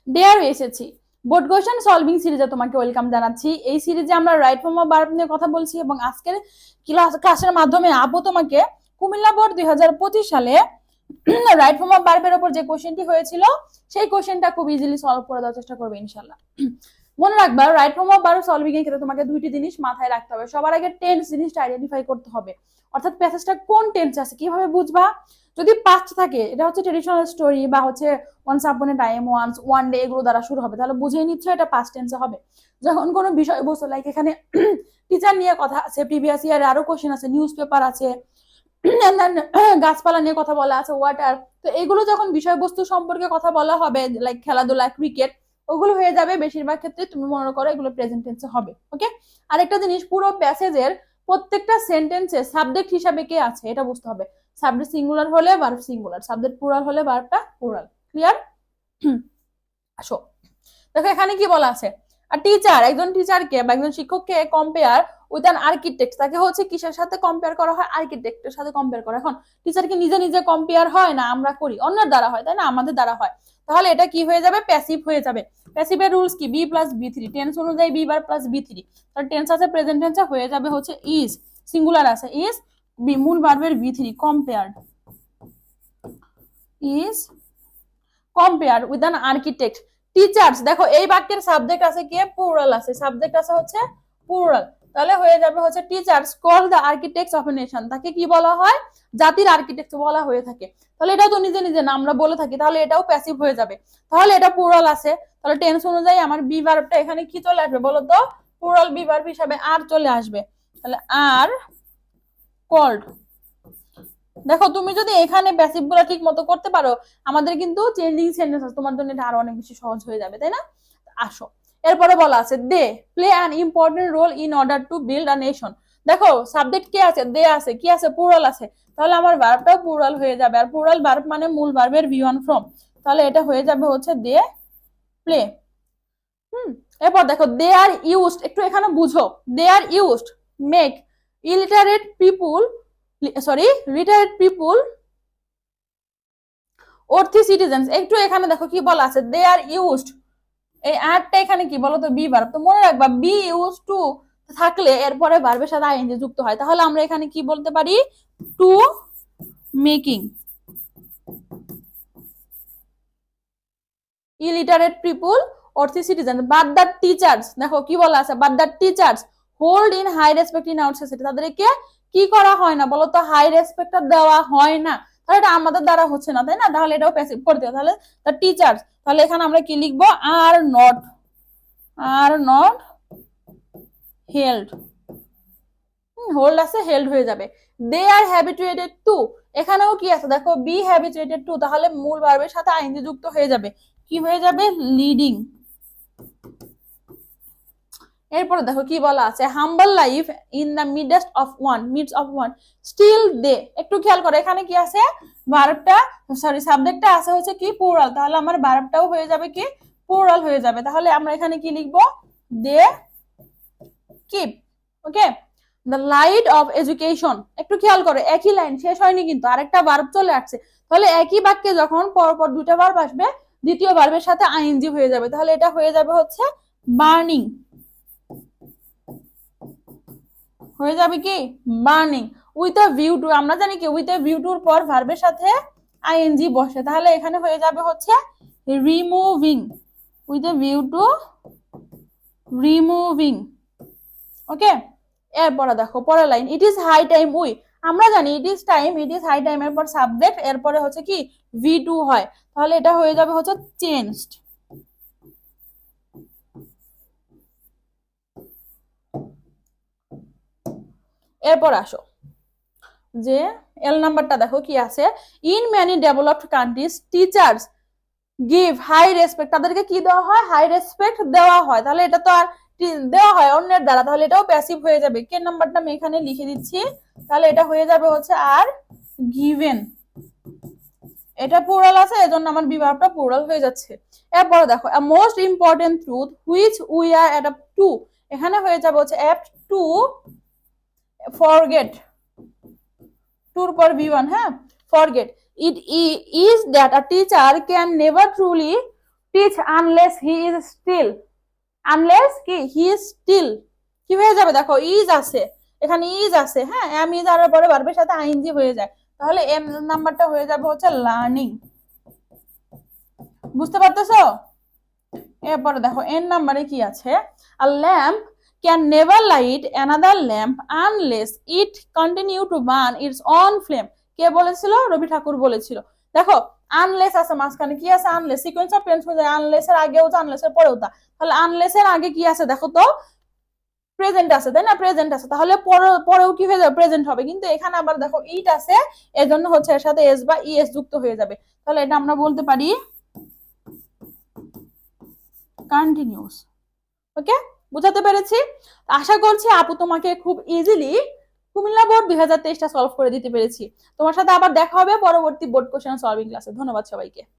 Dare এসেছি। Board question solving সিরিজে তোমাকে ওয়েলকাম জানাচ্ছি। এই সিরিজে আমরা রাইট ফর্ম অফ ভার্ব নিয়ে কথা বলছি এবং আজকের ক্লাসের মাধ্যমে আপু তোমাকে কুমিল্লা বোর্ড 2025 সালে রাইট ফর্ম অফ ভার্বের উপর যে কোশ্চেনটি হয়েছিল সেই কোশ্চেনটা খুব ইজিলি সলভ করে দেওয়ার চেষ্টা করবে ইনশাআল্লাহ। মনে রাখবা right form of verb solving এর ক্ষেত্রে তোমাকে দুইটি জিনিস মাথায় রাখতে হবে। সবার আগে টেন্স জিনিসটা আইডেন্টিফাই করতে হবে, অর্থাৎ প্যাসেজটা কোন টেন্সে আছে কিভাবে বুঝবা। যদি পাস্ট থাকে এটা হচ্ছে ট্রেডিশনাল স্টোরি বা হচ্ছে once upon a time, once, one day এগুলো দ্বারা শুরু হবে, তাহলে বুঝেই নিচ্ছ এটা পাস্ট টেন্সে হবে। যখন কোনো বিষয়বস্তু লাইক এখানে টিচার নিয়ে কথা আছে, প্রিভিয়াস ইয়ারে আরো কোশ্চেন আছে, নিউজ পেপার আছে, গাছপালা নিয়ে কথা বলা আছে, ওয়াটার, তো এগুলো যখন বিষয়বস্তু সম্পর্কে কথা বলা হবে লাইক খেলাধুলা, ক্রিকেট, ওগুলো হয়ে যাবে বেশিরভাগ ক্ষেত্রে তুমি মনে করো এগুলো প্রেজেন্ট টেন্সে হবে। ওকে, আরেকটা জিনিস, পুরো প্যাসেজের প্রত্যেকটা সেন্টেন্সে সাবজেক্ট হিসাবে কে আছে এটা বুঝতে হবে। সাবজেক্ট সিঙ্গুলার হলে ভার্ব সিঙ্গুলার, সাবজেক্ট প্লুরাল হলে ভার্বটা প্লুরাল। ক্লিয়ার? আসো দেখো এখানে কি বলা আছে, আর টিচার, একজন টিচারকে বা একজন শিক্ষককে কম্পেয়ার উইথ অ্যান আর্কিটেক্ট, তাকে হচ্ছে কিসের সাথে কম্পেয়ার করা হয়? আর্কিটেক্টের সাথে কম্পেয়ার করা। এখন টিচারকে নিজে নিজে কম্পেয়ার হয় না, আমরা করি, অন্যের দ্বারা হয়, তাই না? আমাদের দ্বারা হয়। তাহলে এটা কি হয়ে যাবে? প্যাসিভ হয়ে যাবে। প্যাসিভের রুলস কি? Be plus V three, tense অনুযায়ী বি বার প্লাস বি থ্রি। তাহলে টেন্স আছে প্রেজেন্ট টেন্সে হয়ে যাবে হচ্ছে ইজ, সিঙ্গুলার আছে ইজ, বি মূল ভার্বের V three, compared, is compare with an architect. Teachers, দেখো এই বাক্যের সাবজেক্ট আছে কে? প্লুরাল আছে, সাবজেক্ট আছে হচ্ছে প্লুরাল, তাহলে হয়ে যাবে হচ্ছে teachers call the architects of a nation, তাকে কি বলা হয়? জাতির আর্কিটেক্ট বলা হয়ে থাকে। তাহলে এটা তো নিজে নিজে না আমরা বলে থাকি, তাহলে এটাও প্যাসিভ হয়ে যাবে। তাহলে এটা প্লুরাল আছে, তাহলে টেন্স অনুযায়ী আমার বি ভার্বটা এখানে কি চলে আসবে বলো তো? প্লুরাল বি ভার্ব হিসাবে আর চলে আসবে। তাহলে আর কল্ড। দেখো তুমি যদি এখানে প্যাসিভ গুলো ঠিক মতো করতে পারো, আমাদের কিন্তু চেঞ্জিং সেন্টেন্স আছে, তোমার জন্য এটা আরো অনেক বেশি সহজ হয়ে যাবে, তাই না? আসো এরপরে বলা আছে they play an important role in order to build a nation. দেখো সাবজেক্ট কে আছে? দে আছে, কি আছে? প্লুরাল আছে, তাহলে আমার ভার্বটাও প্লুরাল হয়ে যাবে, আর প্লুরাল ভার্ব মানে মূল ভার্বের ভি ওয়ান ফর্ম, তাহলে এটা হয়ে যাবে হচ্ছে দে প্লে। এরপর দেখো দে আর ইউজড, একটু এখানে বুঝো, they are used make illiterate people, sorry retired people অর্থি সিটিজেন্স। একটু এখানে দেখো কি বলা আছে, দে আর ইউজড, এই আরটা এখানে কি বলো তো? Be verb. তো মনে রাখবা বি ইউজ টু থাকলে এরপরে ভার্বের সাথে আইএনজি যুক্ত হয়, তাহলে আমরা এখানে কি বলতে পারি? To making illiterate people worthy citizen. But the teachers, দেখো কি বলা আছে, but the teachers hold in high respect in our society, তাদেরকে কি করা হয় না বলো তো? হাই রেসপেক্টটা দেওয়া হয় না, তাহলে এটা আমাদের দ্বারা হচ্ছে না, তাই না? তাহলে এটাও প্যাসিভ করে দিও, তাহলে দ্য টিচার্স, তাহলে এখানে আমরা কি লিখবো? Are not, are not held, hold আছে হেল্ড হয়ে যাবে। দে আর হ্যাবিচুয়েটেড টু, এখানেও কি আছে দেখো? বি হ্যাবিচুয়েটেড টু, তাহলে মূল ভার্বের সাথে আইএনজি যুক্ত হয়ে যাবে, কি হয়ে যাবে? লিডিং। এরপরে দেখো কি বলা আছে, humble life in the midst of one still they. একটু খেয়াল করো এখানে কি আছে? ভার্বটা, সরি সাবজেক্টটা আছে হচ্ছে কি? প্লুরাল, তাহলে আমার ভার্বটাও হয়ে যাবে কি? প্লুরাল হয়ে যাবে, তাহলে আমরা এখানে কি লিখবো? They keep. Okay, the light of education, একটু খেয়াল করো একই লাইন, শেষ হয়নি কিন্তু, আরেকটা ভার্ব চলে আসছে, তাহলে একই বাক্যে যখন পরপর দুইটা ভার্ব আসবে দ্বিতীয় ভার্বের সাথে আইএনজি হয়ে যাবে, তাহলে এটা হয়ে যাবে হচ্ছে বার্নিং, হয়ে যাবে কি? Burning with a view two. আমরা জানি কি উইথ আ ভিউ টুর পর ভার্বের সাথে আইএনজি বসে, তাহলে এখানে হয়ে যাবে হচ্ছে removing, with a view to removing. Okay, এরপরে দেখো পরের line, it is high time we. আমরা জানি it is time, it is high time, এরপর সাবজেক্ট, এরপরে হচ্ছে কি? ভি টু হয়, তাহলে এটা হয়ে যাবে হচ্ছে চেঞ্জড। এরপর আসো যে এল নাম্বারটা দেখো কি আছে, in many developed countries teachers give high respect, তাদেরকে কি দেওয়া হয়? হাই রেসপেক্ট দেওয়া হয়, তাহলে এটা তো আর দেওয়া হয় অন্যের দ্বারা, তাহলে এটাও প্যাসিভ হয়ে যাবে। কে নাম্বারটা আমি এখানে লিখে দিচ্ছি, তাহলে এটা হয়ে যাবে হচ্ছে আর গিভেন, এটা প্লুরাল আছে এজন্য আমার বিভাগটা প্লুরাল হয়ে যাচ্ছে। এরপর দেখো a most important truth which we are apt to, এখানে হয়ে যাবে হচ্ছে apt to forget, টুর পর v1, হ্যাঁ, forget, it is that a teacher can never truly teach unless he is still, unless কি হি ইজ স্টিল কি হয়ে যাবে দেখো ইজ আছে, এখানে ইজ আছে, হ্যাঁ এম ইজ আর পরে ভার্বের সাথে আইএনজি হয়ে যায়, তাহলে এম নাম্বারটা হয়ে যাবে হচ্ছে লার্নিং। বুঝতে পারতেছো? এরপরে দেখো এন নাম্বারে কি আছে, a lamp can never light another lamp unless it continue to burn its on flame. কে বলেছিল? রবি ঠাকুর বলেছিল। দেখো আনলেস আছে মাঝখানে, কি আছে? আনলেস, সিকোয়েন্স অফ টেন্স হয়ে যায়, আনলেস এর আগেও তা আনলেস এর পরেও তা, তাহলে আনলেস এর আগে কি আছে দেখো তো, প্রেজেন্ট আছে, তাই না? প্রেজেন্ট আছে, তাহলে পরেও কি হয়ে যাবে? প্রেজেন্ট হবে, কিন্তু এখানে আবার দেখো ইট আছে, এজন্য হচ্ছে এর সাথে এস বা ইএস যুক্ত হয়ে যাবে, তাহলে এটা আমরা বলতে পারি কন্টিনিউস। ওকে, বুঝাতে পেরেছি? আশা করছি আপু তোমাকে খুব ইজিলি কুমিল্লা বোর্ড 2023টা সলভ করে দিতে পেরেছি। তোমার সাথে আবার দেখা হবে পরবর্তী বোর্ড কোশ্চেন সলভিং ক্লাসে। ধন্যবাদ সবাইকে।